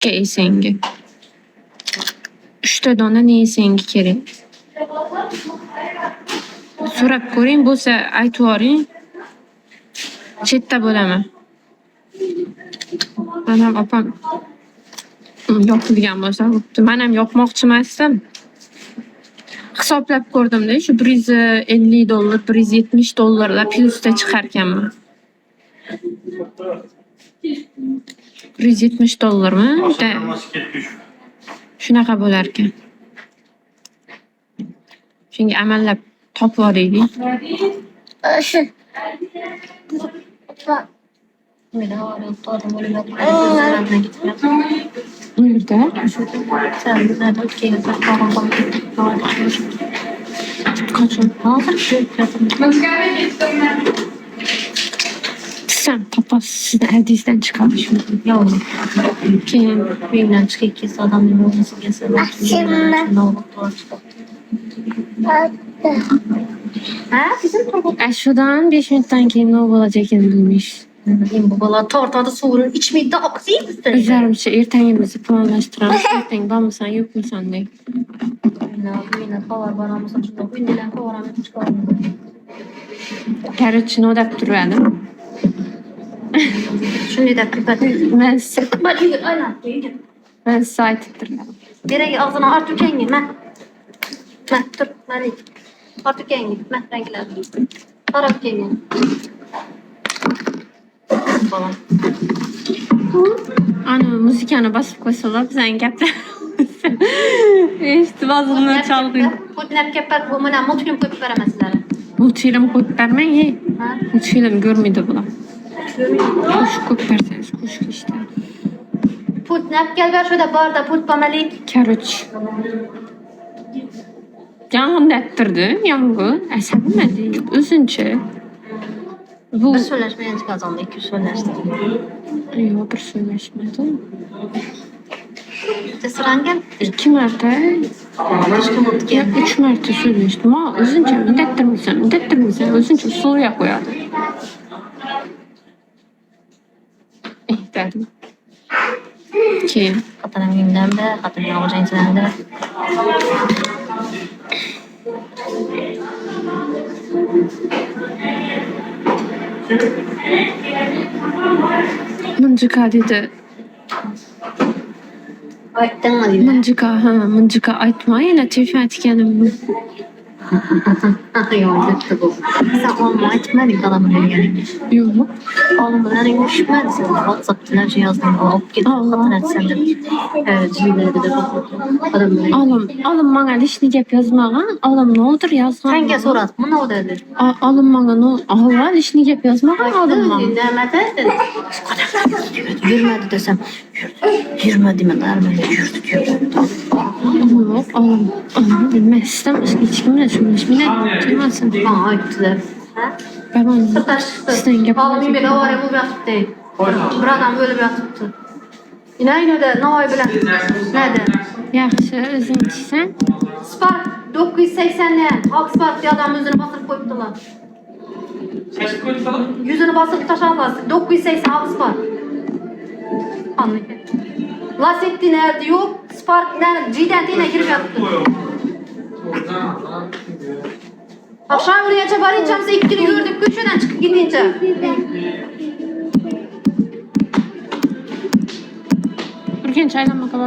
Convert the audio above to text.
3 esengi. 3 dona ne esengi kerak? So'rab ko'ring, bo'lsa aytib yuboring. Chetda bo'laman. Mana opam yoqadigan bo'lsa, men ham yoqmoqchi emasdim. Hisoblab ko'rdim-da, shu $150, $170 plyusda chiqar ekanman. $170mi? Shunaqa bo'lar ekan. Shunga amallab topib olaylik. Shu. Buyurda. Qachon? Sen papaz sizden erdizden çıkarmış mı? Yok. Keyin Uyumdan çıkıp kez adamın olması gelse. Ne olur Ha? Bizim torba. Aşudan 5 minutdan keyin ne olacak ekan bilmiş. Bu bala tortada suvunun içmeydi aksayım mısın? Üzerimize ertengimizi planlaştıralım. Erteng bormisan yo'qmisan deb. Yine kavar baramız açıldı. Gündelen kavaramı çıkardım. Karıçını odap turardim. Şunu da pipet. Ben size, Bak yürü aynen. ben size aytıp turardim. Direkt ağzına artık kengi. Ben. Dur. Ben artık kengi. Ben renkler. Taraf kengi. Falan. Ana müzikani basıp koysalar bizden gaplar. İşte bazılarına çalgıyım. Bu ne kepek bu bana mutfilm koyup veremezler. Multfilm koyup vermeyin. Ha? Multfilm görmeydi bular. Kuş koyup verseniz kuş işte. Put ne gel ver şurada barda put pamalik. Karıç. Yangın ettirdi. Yangın. Esebimedi. Üzünçe. Bu... Bir söyleşmeye kazandı. 2 söyleşti. Yok bir söyleşmedi. Cesran gel. 2 mərtə, Başka mutlu ya gel. 3 mərtə söyleşdim. Ha, özünce müddətdirmirsən, özünce soruya koyardı. Dedim. Ki, Kadının günden de, kadının olacağın sen de. mıncıka dedi. Ayıttın mı diyor. Mıncıka aytma, yana tevfi etkenim bu. Yok, gitti bu. Sen olma etmedin adamın yani. Yok. Oğlum bunların düşmedi sen. WhatsApp'tan şey yazdım. Alıp gidip kadın etsen de. Evet, cümleleri de adamın. Alım bana lişni gep yazmağa, alım ne olur yazma. Sen sorat mı ne o dedi? Alım bana ne olur, Allah lişni gep yazmağa, alım bana. Dinlemede dedi. Yürümedi desem. Yürümedi mi dermedi. Yürüdü. Yok, alım bilmezsem hiç kimle söyleşmeye duymazsın. Bana ayıttılar. Ben Süper. sizden yapacağım. Ağlamın bile o ara bu bir atıp değil. Bir adam böyle bir atıptı. Yine aynı öyle ne var bile. Nerede? Yaxşı, özün içsən. Spark 980'den Halkspark diye adam yüzünü basıp koyuptular. Kaç koydular? Yüzünü basıp taşa bastı. 980 Halkspark. Anlayın. Lasetti nerede yok? Spark nerede? Ciden yine girip yattı. Akşam buraya çabarayacağım size ikini gördük. Köşeden çıkıp gidince. Turken çaylanma kadar.